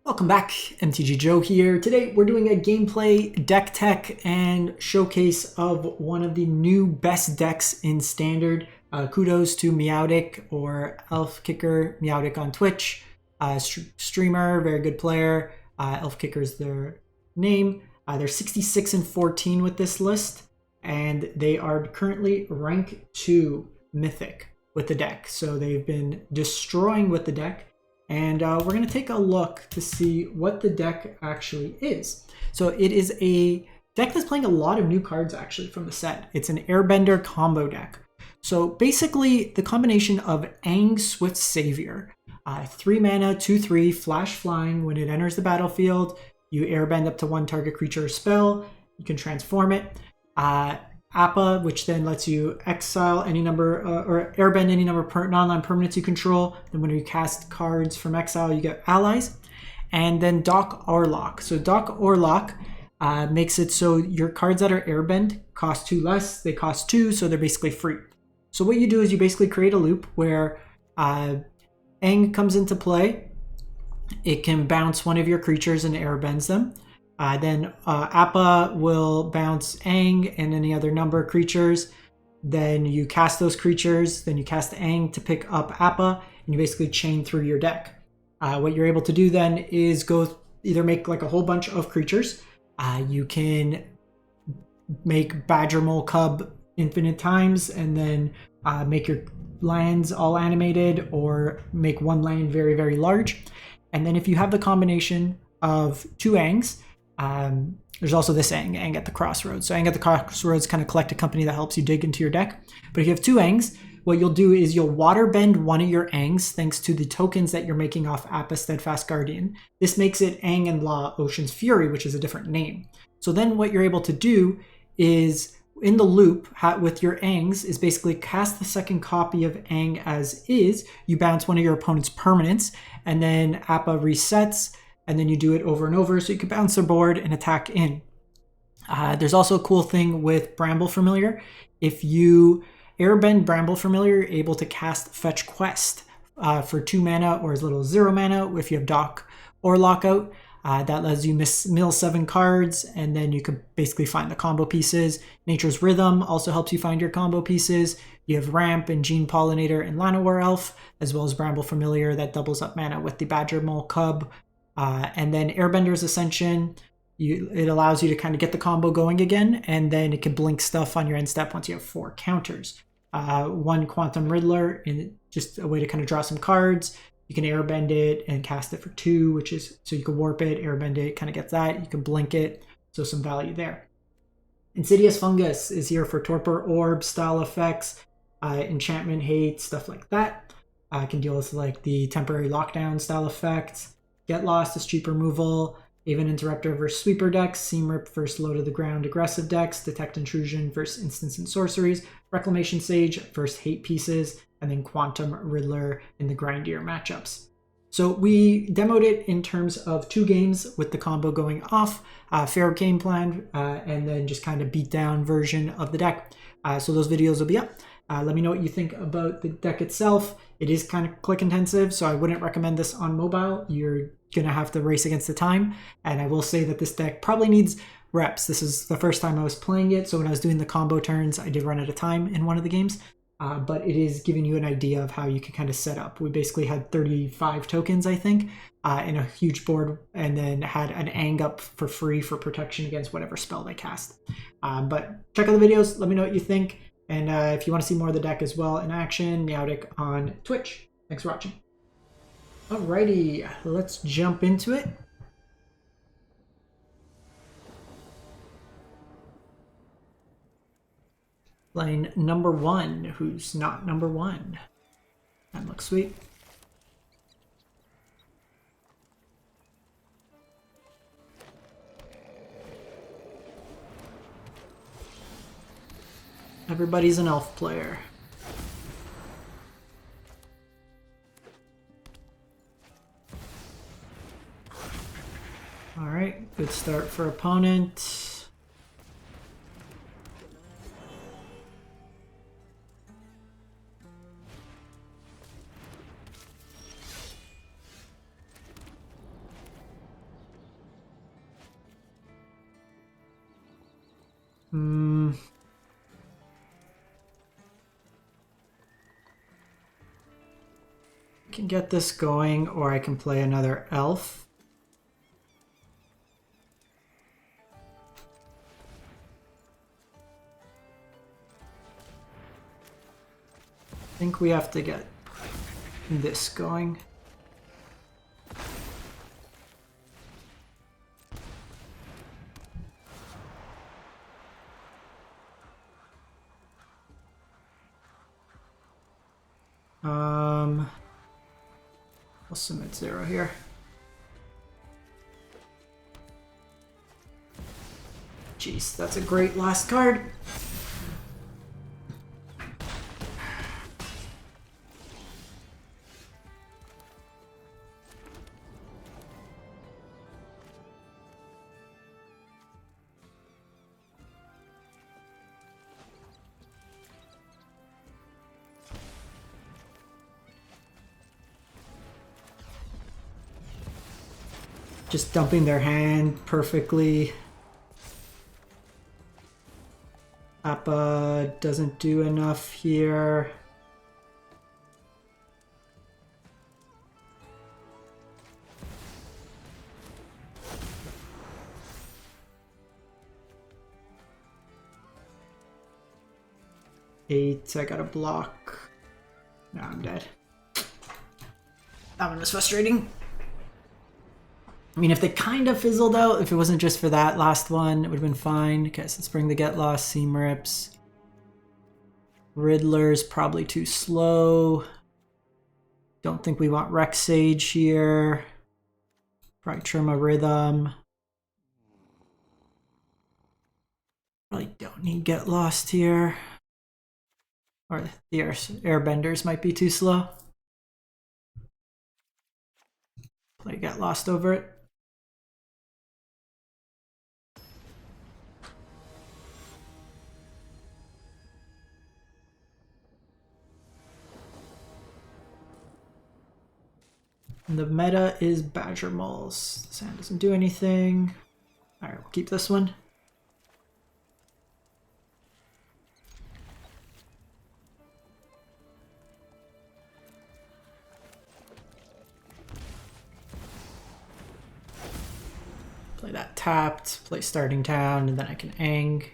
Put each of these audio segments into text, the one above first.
Welcome back, MTG Joe here. Today we're doing a gameplay, deck tech, and showcase of one of the new best decks in Standard. Kudos to Meowodic or Elf Kicker Meowodic on Twitch. Streamer, very good player. Elf Kicker is their name. They're 66 and 14 with this list, and they are currently rank 2 Mythic with the deck. So they've been destroying with the deck. And we're going to take a look to see what the deck actually is. So it is a deck that's playing a lot of new cards actually from the set. It's an Airbender combo deck. So basically the combination of Aang Swift Savior, 3 mana, 2/3, flash flying. When it enters the battlefield, you airbend up to 1 target creature or spell. You can transform it. Appa, which then lets you exile any number or airbend any number of non-land permanents you control. Then when you cast cards from exile, you get allies. And then Dock Orlock. So Dock Orlock makes it so your cards that are airbend cost 2 less. They cost 2, so they're basically free. So what you do is you basically create a loop where Aang comes into play. It can bounce one of your creatures and airbends them. Then Appa will bounce Aang and any other number of creatures. Then you cast those creatures. Then you cast Aang to pick up Appa, and you basically chain through your deck. What you're able to do then is go either make like a whole bunch of creatures. You can make Badger Mole Cub infinite times, and then make your lands all animated, or make one land very, very large. And then if you have the combination of 2 Aangs, there's also this Aang at the Crossroads. So Aang at the Crossroads kind of collect a company that helps you dig into your deck. But if you have 2 Aangs, what you'll do is you'll waterbend one of your Aangs thanks to the tokens that you're making off Appa Steadfast Guardian. This makes it Aang and La Ocean's Fury, which is a different name. So then what you're able to do is, in the loop with your Aangs, is basically cast the second copy of Aang as is. You bounce one of your opponent's permanents, and then Appa resets. And then you do it over and over, so you can bounce their board and attack in. There's also a cool thing with Bramble Familiar. If you airbend Bramble Familiar, you're able to cast Fetch Quest for 2 mana or as little as 0 mana if you have Dock or Lockout. That lets you mill 7 cards, and then you can basically find the combo pieces. Nature's Rhythm also helps you find your combo pieces. You have Ramp and Gene Pollinator and Llanowar Elf, as well as Bramble Familiar that doubles up mana with the Badger Mole Cub. And then Airbender's Ascension, it allows you to kind of get the combo going again, and then it can blink stuff on your end step once you have 4 counters. 1 Quantum Riddler, and just a way to kind of draw some cards. You can airbend it and cast it for 2, which is, so you can warp it, airbend it, kind of gets that. You can blink it, so some value there. Insidious Fungus is here for Torpor Orb style effects, enchantment hate, stuff like that. Can deal with like the temporary lockdown style effects. Get Lost is cheap removal, Even Interrupter versus Sweeper decks, Seam Rip versus Low to the Ground aggressive decks, Detect Intrusion versus Instants and Sorceries, Reclamation Sage versus Hate Pieces, and then Quantum Riddler in the grindier matchups. So we demoed it in terms of 2 games with the combo going off, fair game plan, and then just kind of beat down version of the deck. So those videos will be up. Let me know what you think about the deck itself. It is kind of click intensive, so I wouldn't recommend this on mobile. You're going to have to race against the time. And I will say that this deck probably needs reps. This is the first time I was playing it, so when I was doing the combo turns, I did run out of time in one of the games. But it is giving you an idea of how you can kind of set up. We basically had 35 tokens, I think, in a huge board, and then had an Aang up for free for protection against whatever spell they cast. But check out the videos. Let me know what you think. And if you want to see more of the deck as well in action, Meowodic on Twitch. Thanks for watching. Alrighty, let's jump into it. Playing number 1, who's not number 1. That looks sweet. Everybody's an elf player. Alright, good start for opponent. Can get this going, or I can play another elf. I think we have to get this going. We'll submit 0 here. Jeez, that's a great last card. Just dumping their hand perfectly. Appa doesn't do enough here. Eight, I gotta block. Now I'm dead. That one was frustrating. I mean, if they kind of fizzled out, if it wasn't just for that last one, it would have been fine. Okay, so let's bring the Get Lost, Seam Rips. Riddler's probably too slow. Don't think we want Rex Sage here. Probably Trima Rhythm. Probably don't need Get Lost here. Or the Airbenders might be too slow. Play Get Lost over it. And the meta is Badger Moles. This hand doesn't do anything. Alright, we'll keep this one. Play that tapped, play Starting Town, and then I can Ang.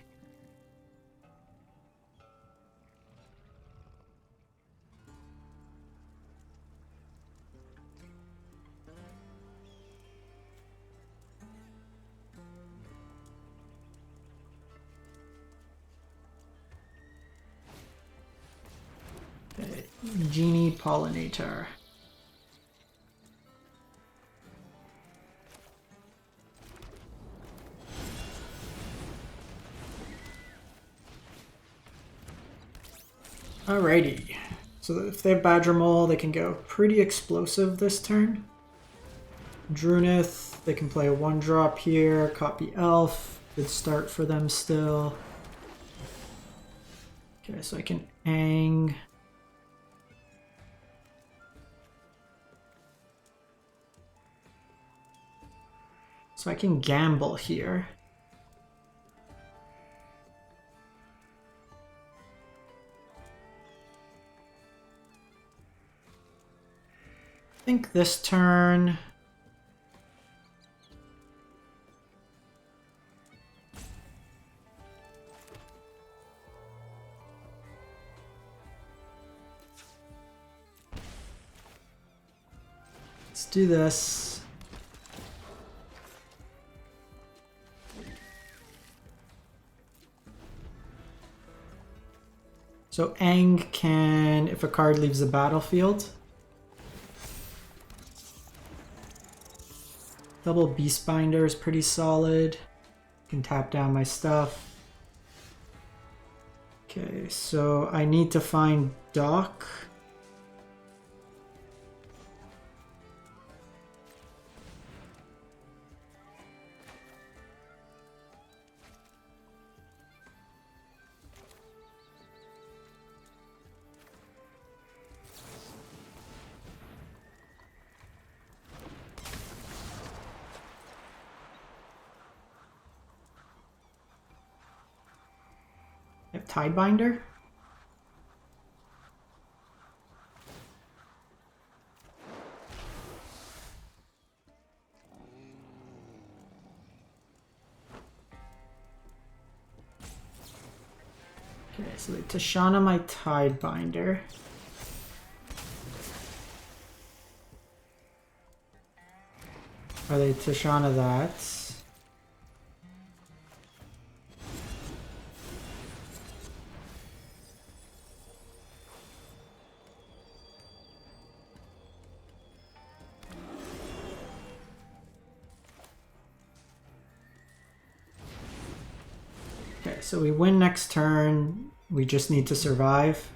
Genie Pollinator. Alrighty. So if they have Badger Mole, they can go pretty explosive this turn. Drunith, they can play a 1-drop here. Copy Elf. Good start for them still. Okay, so I can Ang. So I can gamble here. I think this turn... Let's do this. So Ang can, if a card leaves the battlefield, double Beastbinder is pretty solid. Can tap down my stuff. Okay, so I need to find Doc. I have Tidebinder. Okay, so they Tashana my Tidebinder. Or they Tashana that. Okay, so we win next turn. We just need to survive.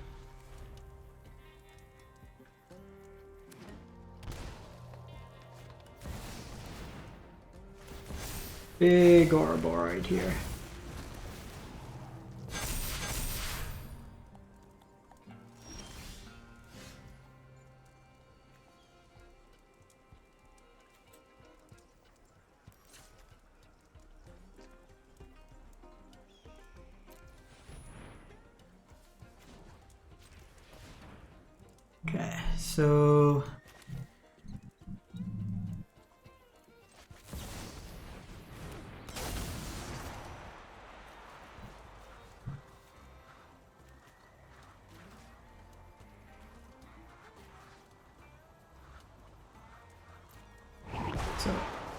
Big Ouroboros here. Okay, so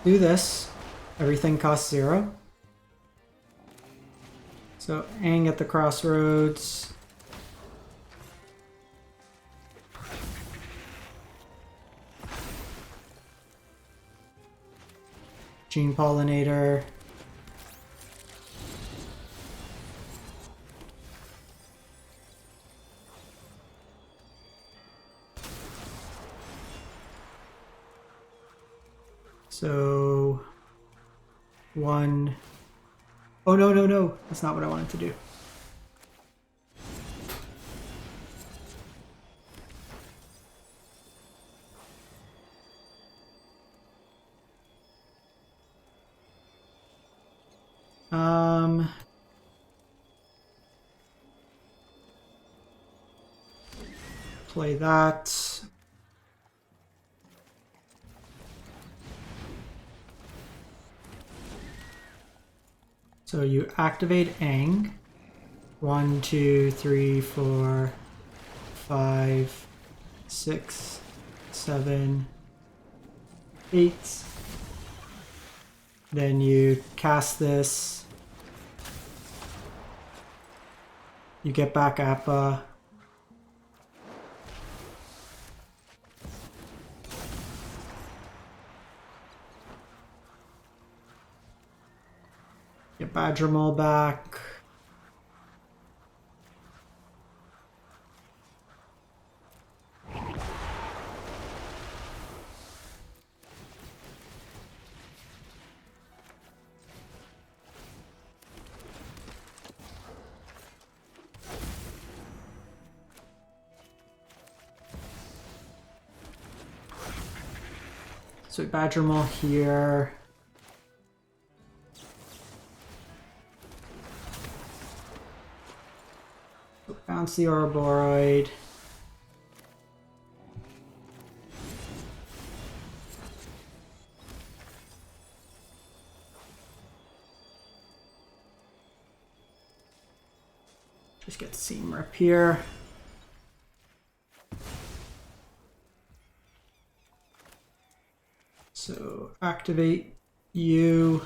do this. Everything costs 0. So Aang at the crossroads. Gene Pollinator. So 1. Oh no, no, no. That's not what I wanted to do. Play that. So you activate Aang. 1, 2, 3, 4, 5, 6, 7, 8. Then you cast this. You get back Appa. Get Badgermole back. So Badgermole here. Bounce the Ouroboros. Just get Seam Rip here. So activate you.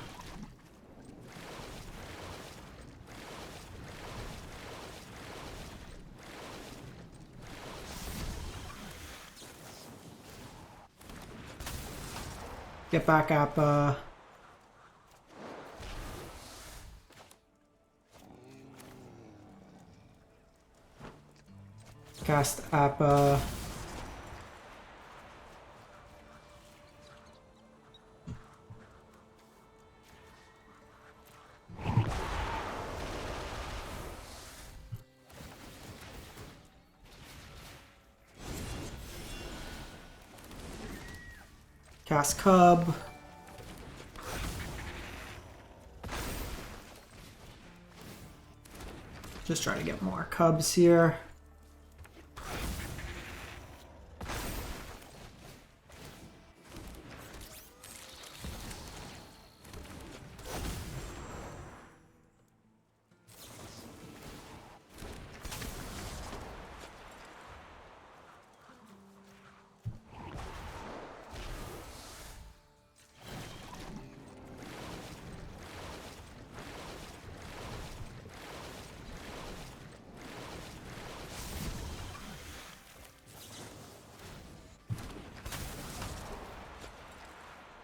Get back Appa. Cast Appa. Cast Cub. Just try to get more cubs here.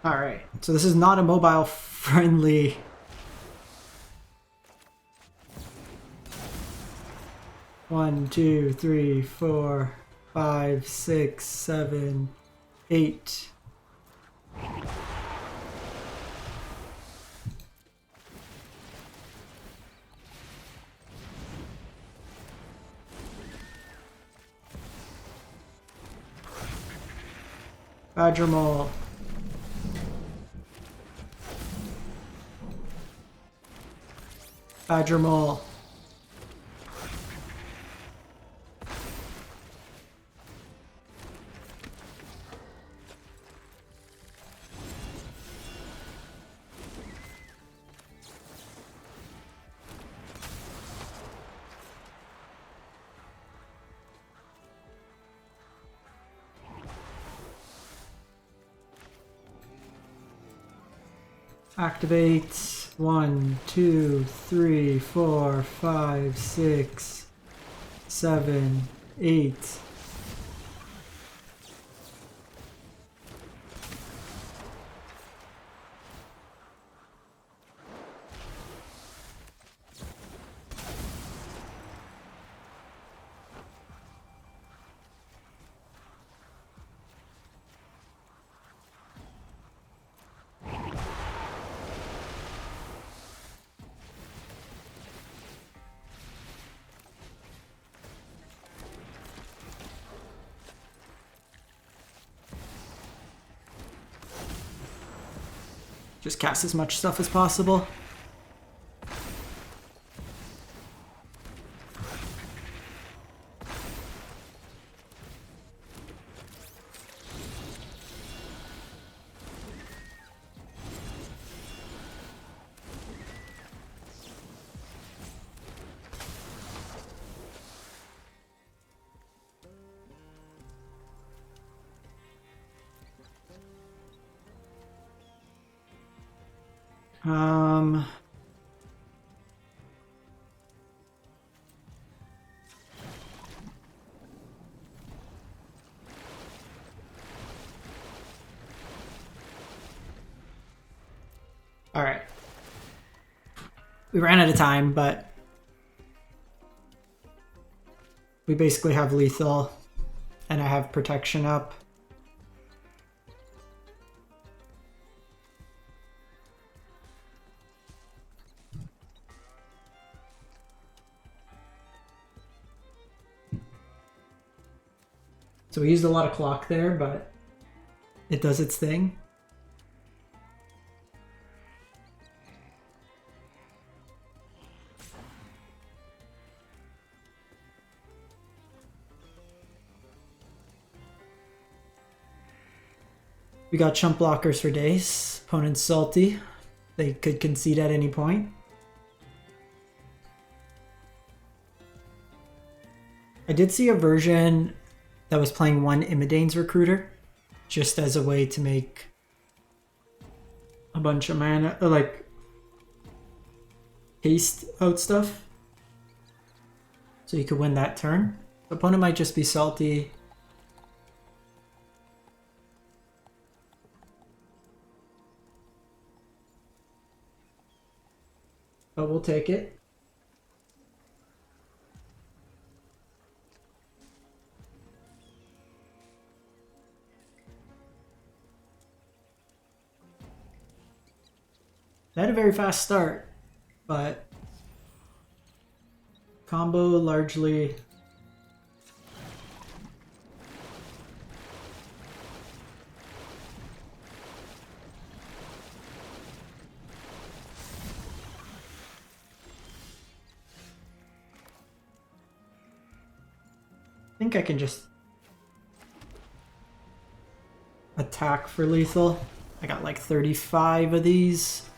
All right, so this is not a mobile friendly. One, two, three, 4, 5, 6, 7, 8. Badger Mole. Badger Mole. Activate. 1, 2, 3, 4, 5, 6, 7, 8. Just cast as much stuff as possible. All right. We ran out of time, but we basically have lethal, and I have protection up. So we used a lot of clock there, but it does its thing. We got chump blockers for days. Opponent's salty. They could concede at any point. I did see a version that was playing one Imidane's Recruiter, just as a way to make a bunch of mana, like haste out stuff. So you could win that turn. The opponent might just be salty. But we'll take it. They had a very fast start, but combo largely think I can just attack for lethal. I got like 35 of these.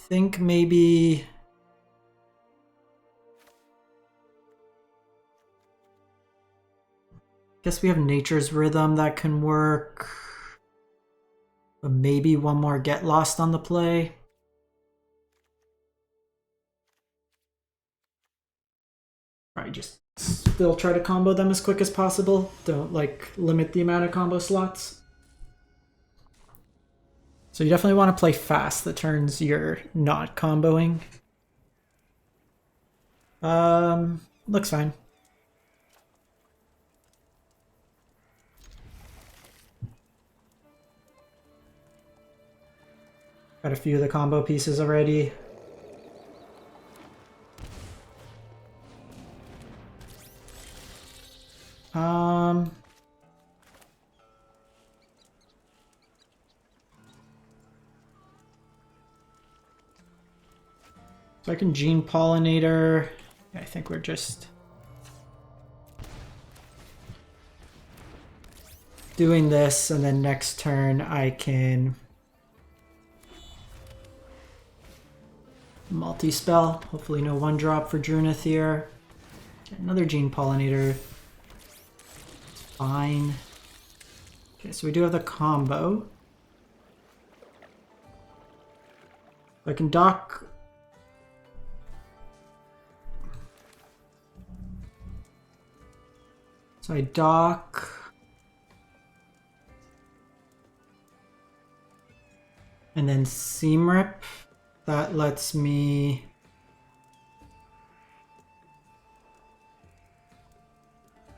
Think maybe guess we have Nature's Rhythm that can work. But maybe one more Get Lost on the play. Probably just still try to combo them as quick as possible. Don't like limit the amount of combo slots. So you definitely want to play fast the turns you're not comboing. Looks fine. Got a few of the combo pieces already. So I can Gene Pollinator. I think we're just doing this, and then next turn I can multi-spell. Hopefully no one drop for Drunith here. Another Gene Pollinator. It's fine. Okay, so we do have the combo. I can dock. So I dock. And then Seam Rip. That lets me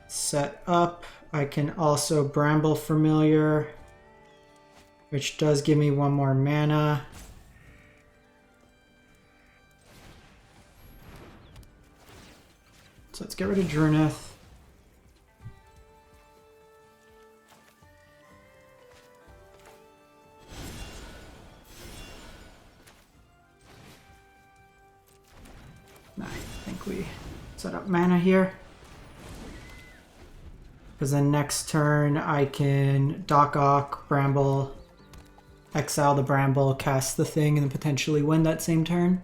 set up. I can also Bramble Familiar, which does give me one more mana. So let's get rid of Drunith. I think we set up mana here. Because then next turn I can Dock Ock, Bramble, exile the Bramble, cast the thing, and then potentially win that same turn.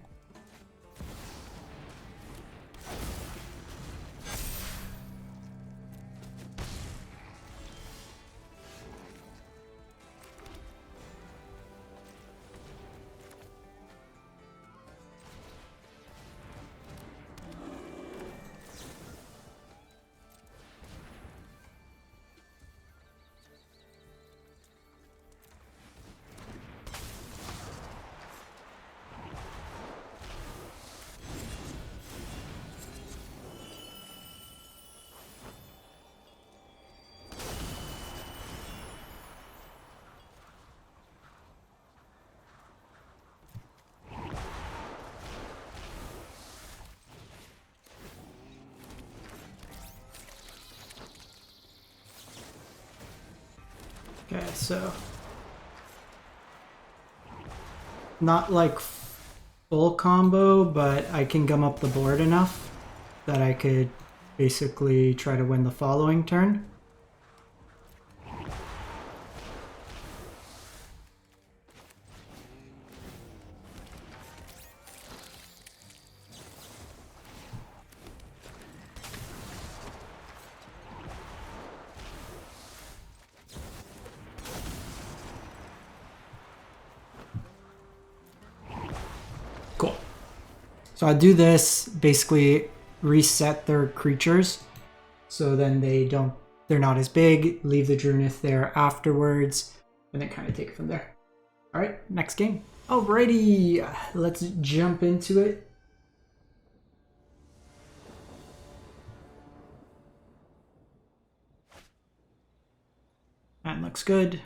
Okay, so not like full combo, but I can gum up the board enough that I could basically try to win the following turn. Cool. So I do this, basically reset their creatures, so then they're not as big, leave the Drunith there afterwards, and then kind of take it from there. All right, next game. Alrighty, let's jump into it. That looks good.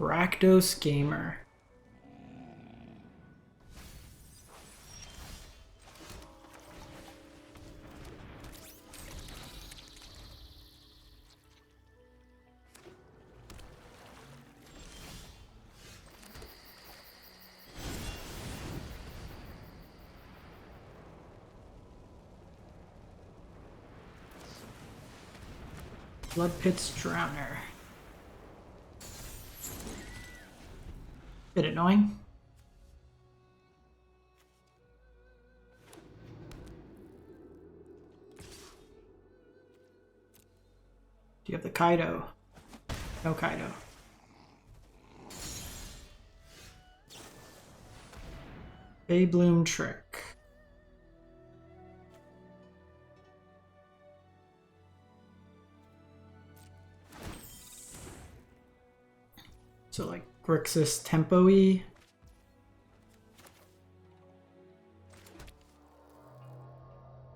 Rakdos Gamer. Blood Pit's Drowner. Bit annoying. Do you have the Kaido? No Kaido. Baybloom Trick. So like Grixis Tempo-y.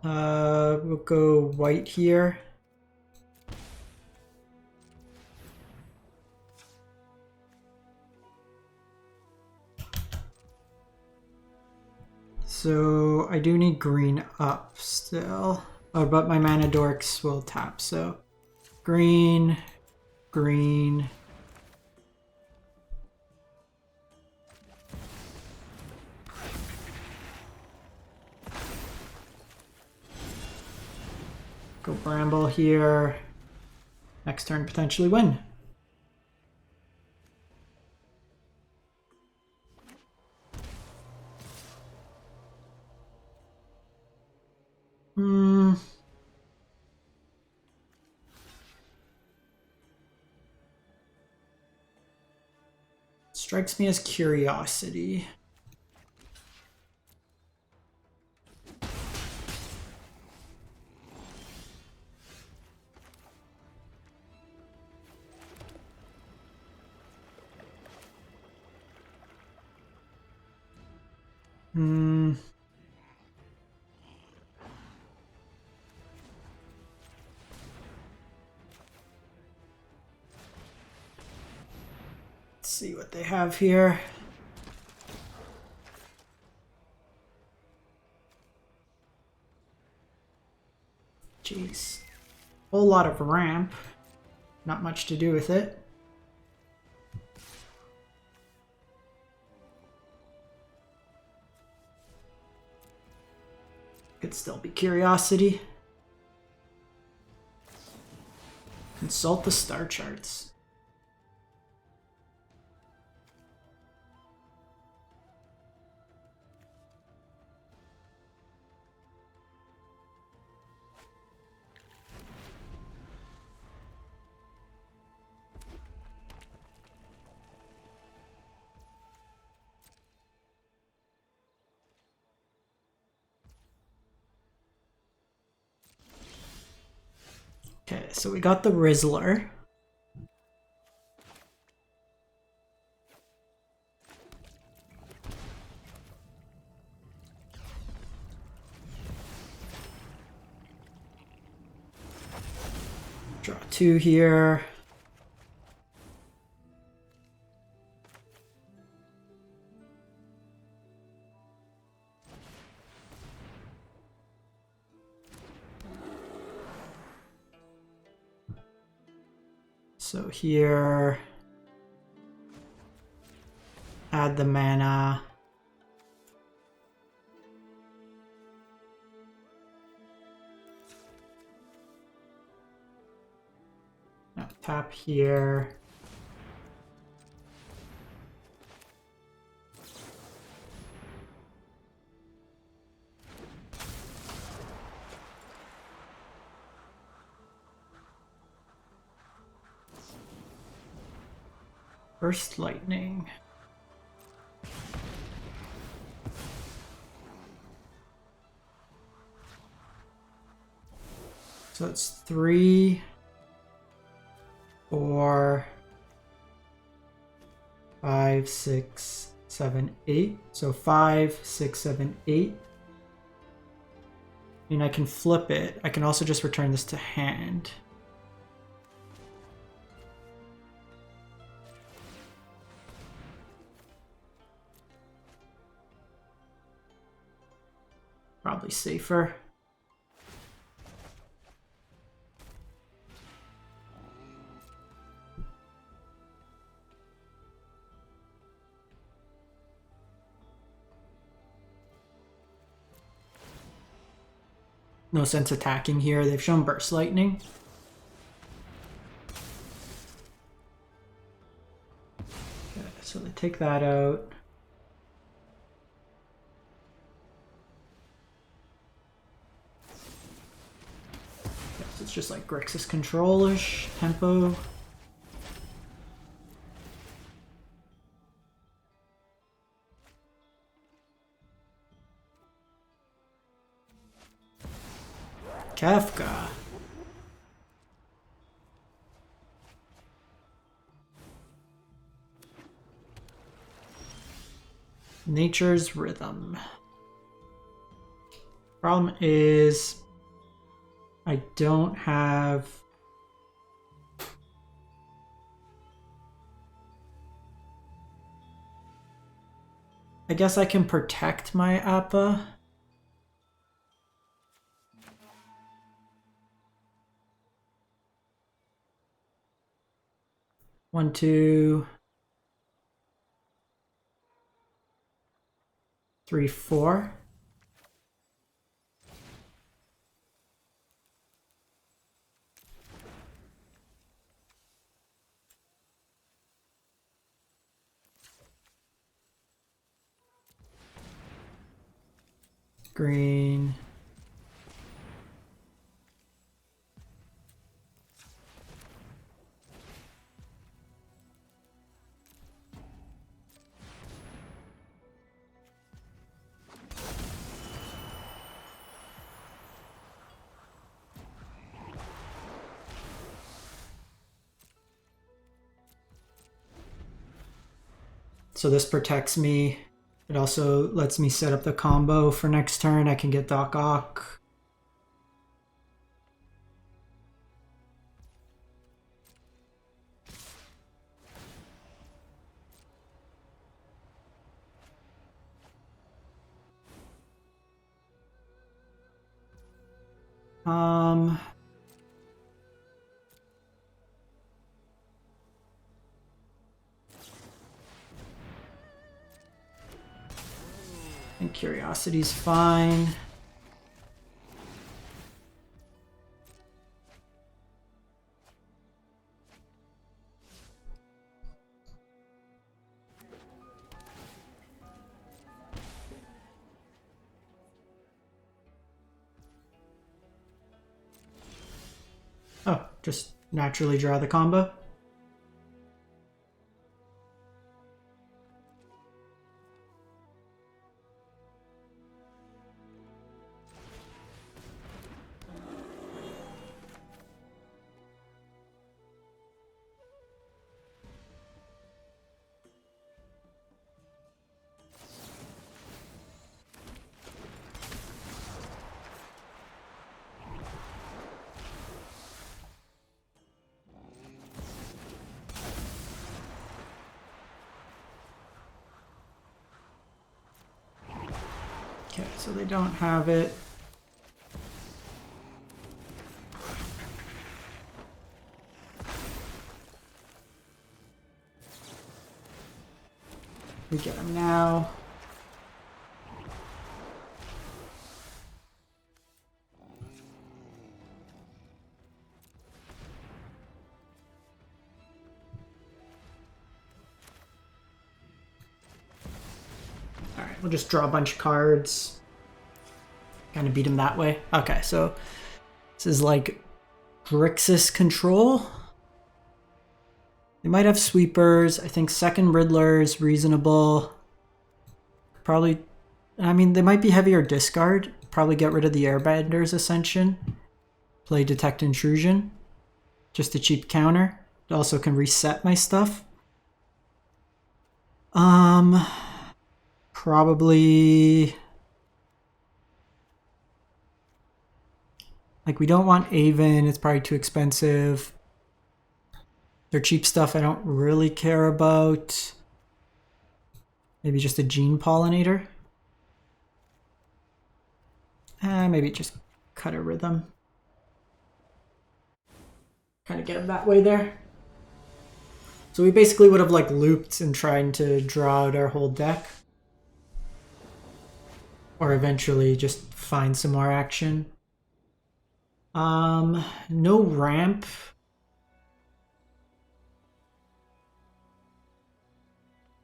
We'll go white here. So I do need green up still. Oh, but my mana dorks will tap, so green, green. Go Bramble here. Next turn, potentially win. Strikes me as curiosity. Let's see what they have here. Jeez. Whole lot of ramp. Not much to do with it. Could still be curiosity. Consult the star charts. Okay, so we got the Rizzler. Draw 2 here. So here, add the mana. Now tap here. Burst Lightning. So it's 3, 4, 5, 6, 7, 8. So 5, 6, 7, 8. And I can flip it. I can also just return this to hand. Probably safer. No sense attacking here. They've shown Burst Lightning. take that out. Guess it's just like Grixis control-ish tempo. Kafka. Nature's Rhythm. Problem is, I don't have... I guess I can protect my Appa. One, two, three, four. Green. So this protects me. It also lets me set up the combo for next turn. I can get Doc Ock. And Curiosity's fine. Oh, just naturally draw the combo. Okay, so they don't have it. We get them now. Alright, we'll just draw a bunch of cards. Kind of beat him that way. Okay, so this is like Grixis control. They might have sweepers. I think second Riddler is reasonable. Probably, I mean, they might be heavier discard. Probably get rid of the Airbender's Ascension. Play Detect Intrusion. Just a cheap counter. It also can reset my stuff. Probably... Like, we don't want Aven. It's probably too expensive. Their cheap stuff I don't really care about. Maybe just a Gene Pollinator. Maybe just cut a Rhythm. Kind of get him that way there. So we basically would have like looped and trying to draw out our whole deck. Or eventually just find some more action. No ramp.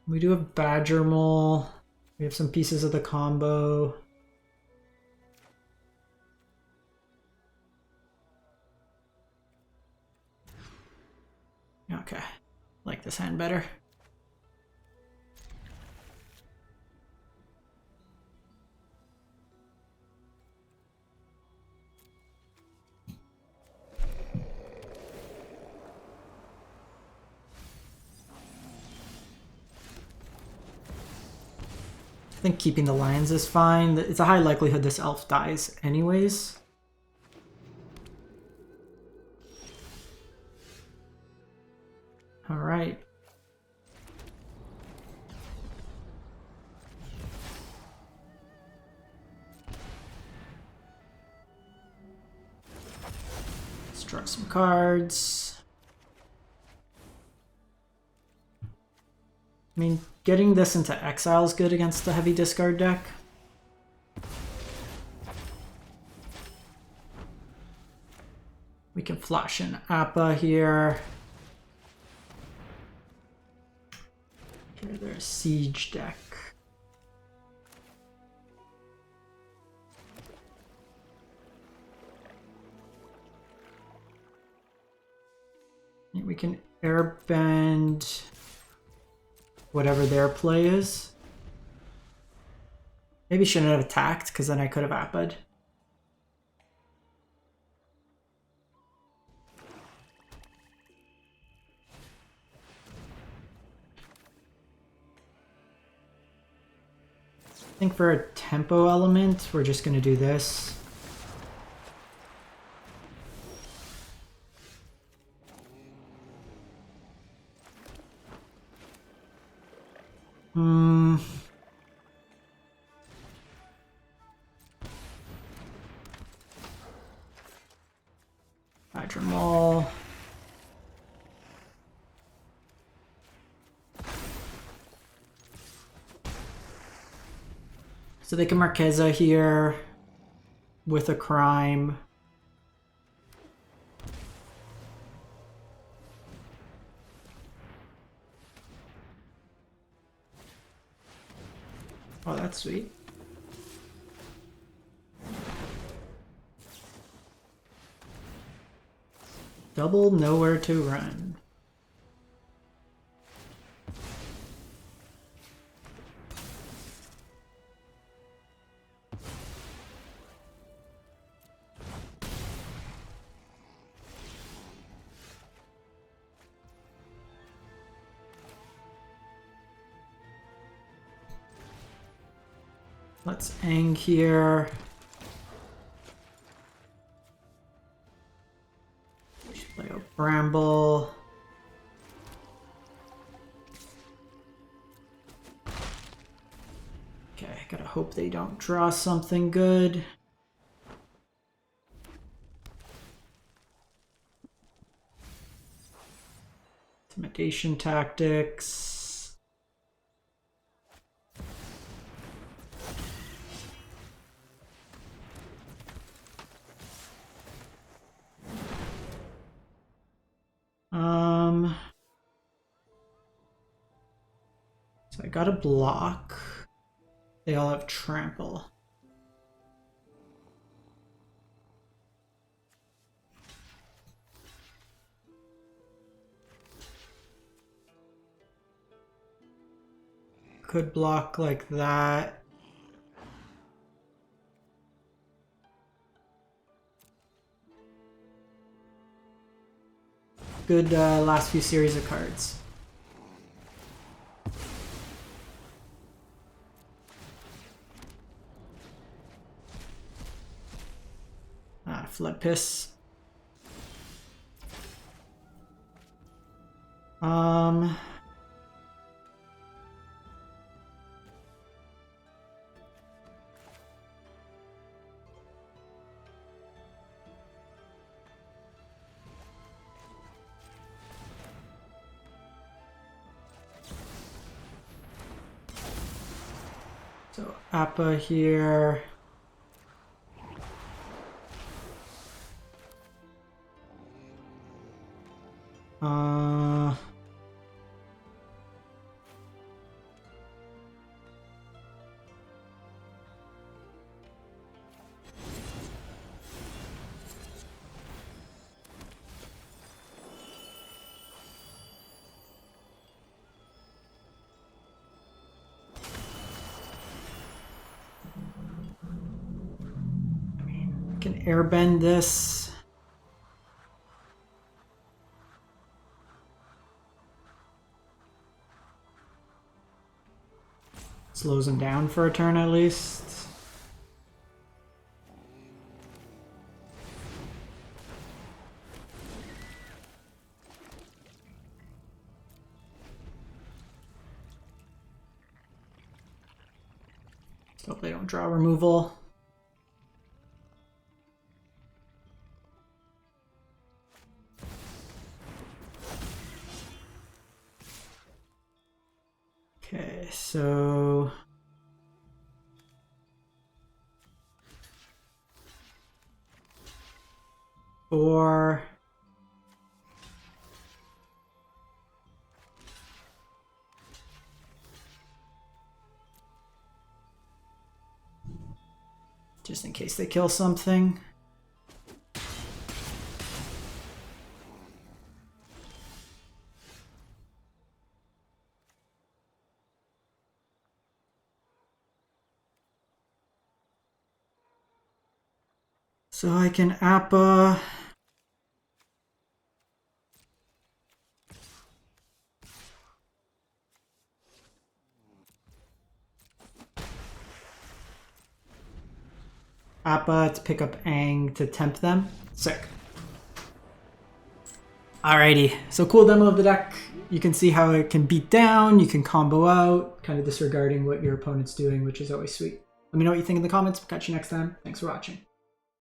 We do have Badger Mole. We have some pieces of the combo. Okay, like this hand better. I think keeping the lions is fine. It's a high likelihood this elf dies anyways. All right. Let's draw some cards. I mean, getting this into exile is good against the heavy discard deck. We can flash in Appa here. Here, there's a siege deck. We can airbend whatever their play is. Maybe shouldn't have attacked, because then I could have Appa'd. I think for a tempo element, we're just going to do this. Hydra Mall. So they can Marquesa here with a crime. Oh, that's sweet. Double nowhere to run. Let's Ang here. Play a Bramble. Okay, gotta hope they don't draw something good. Intimidation tactics. So I got a block. They all have trample. Could block like that. Good last few series of cards. Flood Piss. So Appa here. can airbend this. Slows him down for a turn at least. Hope they don't draw removal. Okay, so four. Just in case they kill something. So I can Appa. Appa to pick up Aang to tempt them. Sick. Alrighty, so cool demo of the deck. You can see how it can beat down, you can combo out, kind of disregarding what your opponent's doing, which is always sweet. Let me know what you think in the comments. Catch you next time. Thanks for watching.